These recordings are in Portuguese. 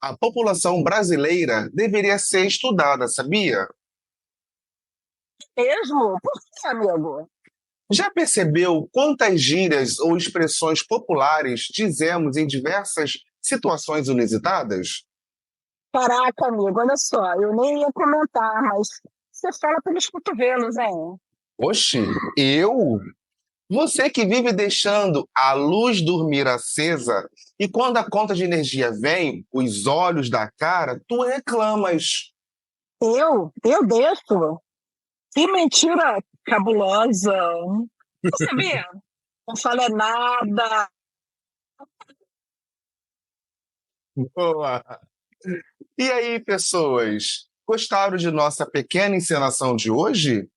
A população brasileira deveria ser estudada, sabia? Mesmo? Por que, amigo? Já percebeu quantas gírias ou expressões populares dizemos em diversas situações inusitadas? Caraca, amigo, olha só, eu nem ia comentar, mas você fala pelos cotovelos, hein? Oxi, eu? Você que vive deixando a luz dormir acesa e quando a conta de energia vem, os olhos da cara, tu reclamas. Eu deixo. Que mentira cabulosa. Você sabia? Não fala nada. Boa. E aí, pessoas? Gostaram de nossa pequena encenação de hoje?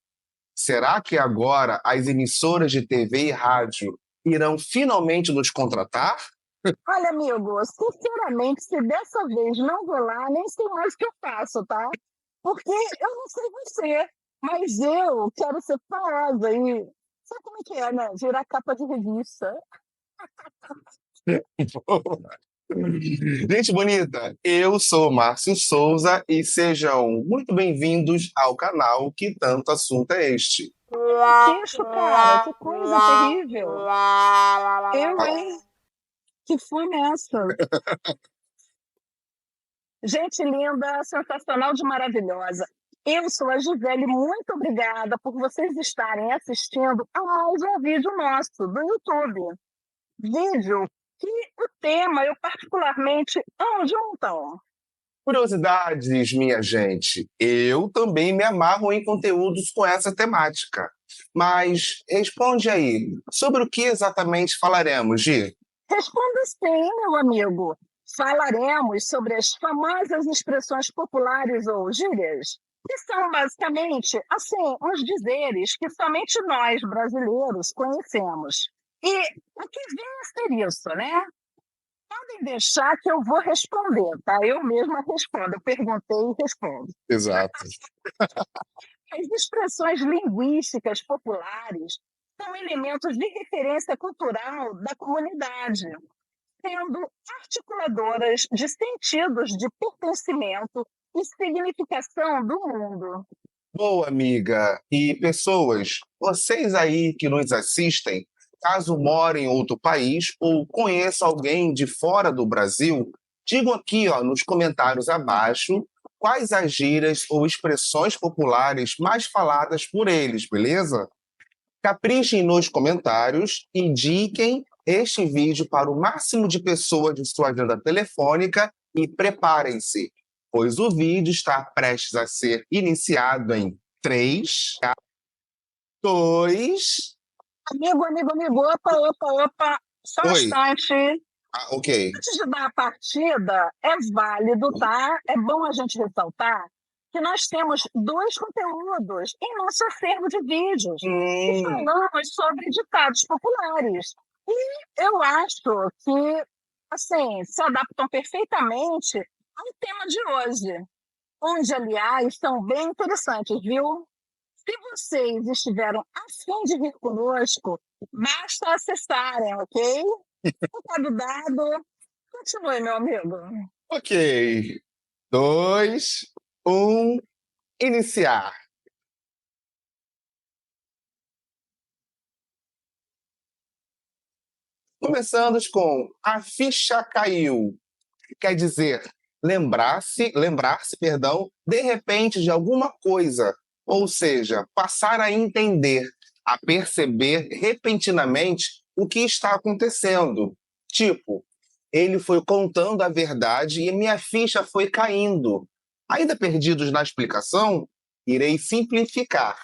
Será que agora as emissoras de TV e rádio irão finalmente nos contratar? Olha, amigo, sinceramente, se dessa vez não rolar, nem sei mais o que eu faço, tá? Porque eu não sei você, mas eu quero ser famosa e sabe como é que é, né? Virar capa de revista. Gente bonita, eu sou Márcio Souza e sejam muito bem-vindos ao canal Que Tanto Assunto é Este. Que isso, cara? Que coisa terrível. Eu, hein? Que fui nessa? Gente linda, sensacional de maravilhosa. Eu sou a Gisele, muito obrigada por vocês estarem assistindo a mais um vídeo nosso do YouTube. Vídeo que o tema eu particularmente amo de montão. Curiosidades, minha gente. Eu também me amarro em conteúdos com essa temática. Mas responde aí, sobre o que exatamente falaremos, Gi? Responda sim, meu amigo. Falaremos sobre as famosas expressões populares ou gírias, que são basicamente, assim, uns dizeres que somente nós, brasileiros, conhecemos. E o que vem a ser isso, né? Podem deixar que eu vou responder, tá? Eu mesma respondo. Eu perguntei e respondo. Exato. As expressões linguísticas populares são elementos de referência cultural da comunidade, sendo articuladoras de sentidos de pertencimento e significação do mundo. Boa, amiga. E pessoas, vocês aí que nos assistem, caso morem em outro país ou conheçam alguém de fora do Brasil, digam aqui, ó, nos comentários abaixo quais as gírias ou expressões populares mais faladas por eles, beleza? Caprichem nos comentários, indiquem este vídeo para o máximo de pessoas de sua agenda telefônica e preparem-se, pois o vídeo está prestes a ser iniciado em 3, 2. Amigo, opa, só um Oi. instante. Ok. Antes de dar a partida, é válido, tá? É bom a gente ressaltar que nós temos dois conteúdos em nosso acervo de vídeos e Hum, falamos sobre ditados populares. E eu acho que, assim, se adaptam perfeitamente ao tema de hoje, onde, aliás, são bem interessantes, viu? Se vocês estiveram a fim de vir conosco, basta acessarem, ok? Recado dado. Continue, meu amigo. ok. 2, 1, iniciar. Começamos com a ficha caiu. Quer dizer, lembrar-se, de repente de alguma coisa, ou seja, passar a entender, a perceber repentinamente o que está acontecendo. Tipo, ele foi contando a verdade e minha ficha foi caindo. Ainda perdidos na explicação, irei simplificar.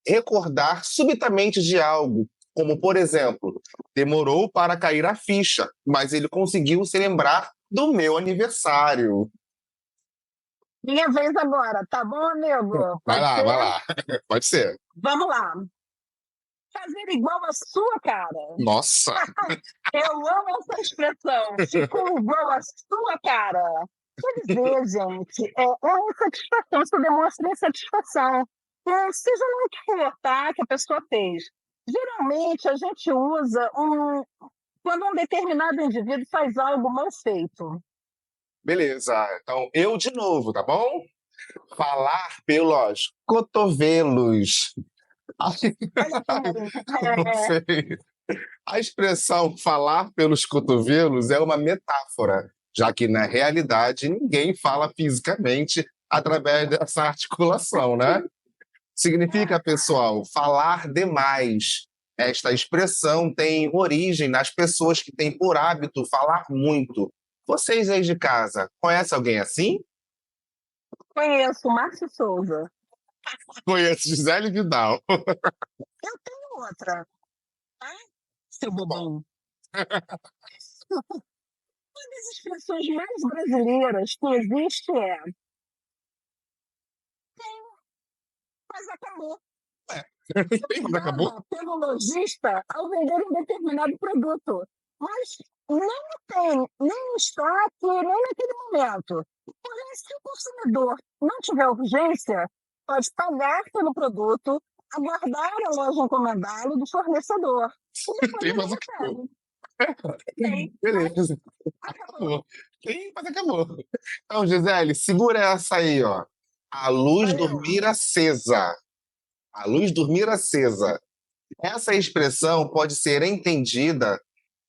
Recordar subitamente de algo, como por exemplo, demorou para cair a ficha, mas ele conseguiu se lembrar do meu aniversário. Minha vez agora, tá bom, amigo? Vai Pode lá, ser? vai lá. Pode ser. Vamos lá. Fazer igual a sua cara. Nossa. Eu amo essa expressão. Ficou igual a sua cara. Quer dizer, gente, é uma insatisfação. Isso demonstra insatisfação. Seja lá o que for, tá? Que a pessoa fez. Geralmente, a gente usa quando um determinado indivíduo faz algo mal feito. Beleza. Então, eu de novo, tá bom? Falar pelos cotovelos. Olha que é, Você- A expressão falar pelos cotovelos é uma metáfora, já que na realidade ninguém fala fisicamente através dessa articulação, né? Significa, pessoal, falar demais. Esta expressão tem origem nas pessoas que têm por hábito falar muito. Vocês aí de casa, conhecem alguém assim? conheço Márcio Souza. Conheço Gisele Vidal. Eu tenho outra, tá? Seu bobão. Uma das expressões mais brasileiras que existe é mas acabou. Mas acabou. Dada pelo lojista ao vender um determinado produto, mas não tem nem em estoque, nem naquele momento. Porém, se o consumidor não tiver urgência, pode pagar pelo produto, aguardar a loja encomendá-lo do fornecedor. E depois Tem, ele mas acabou. recebe. Tem, Beleza. acabou. Acabou. Tem, mas acabou. Então, Gisele, segura essa aí, ó. A luz Valeu. dormir acesa. A luz dormir acesa. Essa expressão pode ser entendida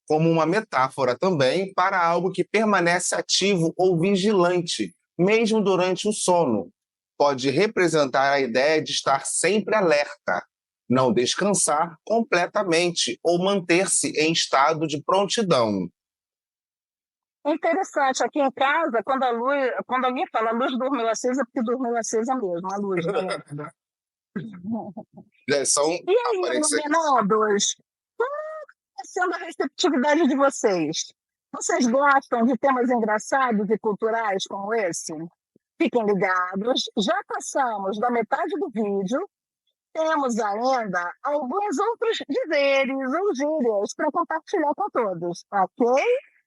como uma metáfora também para algo que permanece ativo ou vigilante, mesmo durante o sono. Pode representar a ideia de estar sempre alerta, não descansar completamente ou manter-se em estado de prontidão. Interessante, aqui em casa, quando alguém fala a luz dormiu acesa, é porque dormiu acesa mesmo, a luz, né? Já são E aí, aparências. iluminados, como está sendo a receptividade de vocês? Vocês gostam de temas engraçados e culturais como esse? Fiquem ligados, já passamos da metade do vídeo, temos ainda alguns outros dizeres ou gírias para compartilhar com todos, ok?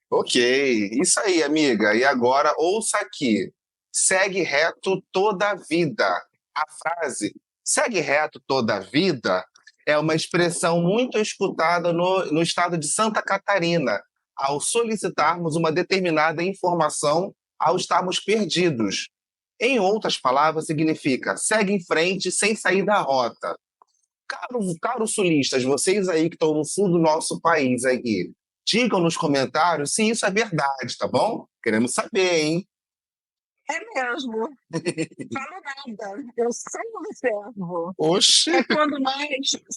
Ok, isso aí, amiga. E agora ouça aqui. Segue reto toda a vida. A frase segue reto toda a vida é uma expressão muito escutada no estado de Santa Catarina, ao solicitarmos uma determinada informação ao estarmos perdidos. Em outras palavras, significa segue em frente sem sair da rota. Caros sulistas, vocês aí que estão no sul do nosso país aí, digam nos comentários se isso é verdade, tá bom? Queremos saber, hein? É mesmo, falo nada, eu só observo. Oxe! É quando nós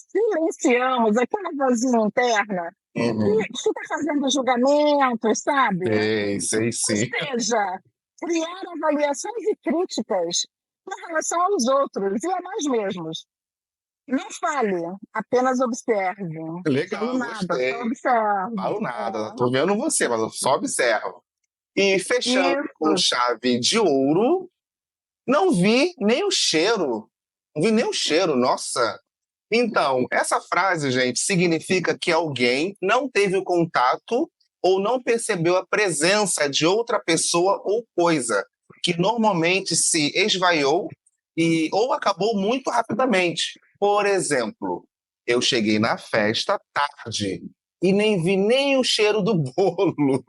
silenciamos aquela vozinha interna Uhum. que fica fazendo julgamentos, sabe? Sei Ou sim. seja, criar avaliações e críticas com relação aos outros e a nós mesmos. Não fale, apenas observe. Falo Legal, nada, gostei. só observe. Falo nada, tô vendo você, mas eu só observo. E fechando com Isso. chave de ouro, não vi nem o cheiro. Não vi nem o cheiro, nossa. Então, essa frase, gente, significa que alguém não teve o contato ou não percebeu a presença de outra pessoa ou coisa, que normalmente se esvaiou ou acabou muito rapidamente. Por exemplo, eu cheguei na festa tarde e nem vi nem o cheiro do bolo.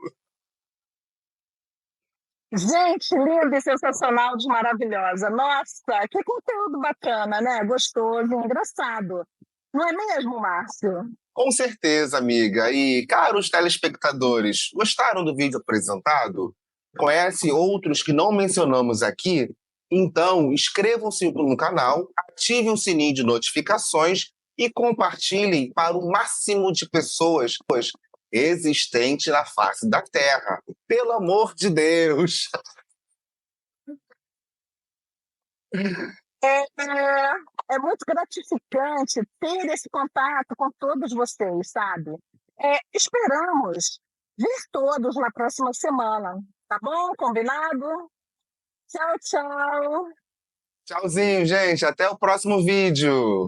Gente, linda e sensacional de maravilhosa. Nossa, que conteúdo bacana, né? Gostoso, engraçado. Não é mesmo, Márcio? Com certeza, amiga. E, caros telespectadores, gostaram do vídeo apresentado? Conhece outros que não mencionamos aqui? Então, inscrevam-se no canal, ativem o sininho de notificações e compartilhem para o máximo de pessoas existente na face da Terra. Pelo amor de Deus! É muito gratificante ter esse contato com todos vocês, sabe? Esperamos ver todos na próxima semana, tá bom? Combinado? Tchau, tchau! Tchauzinho, gente. Até o próximo vídeo.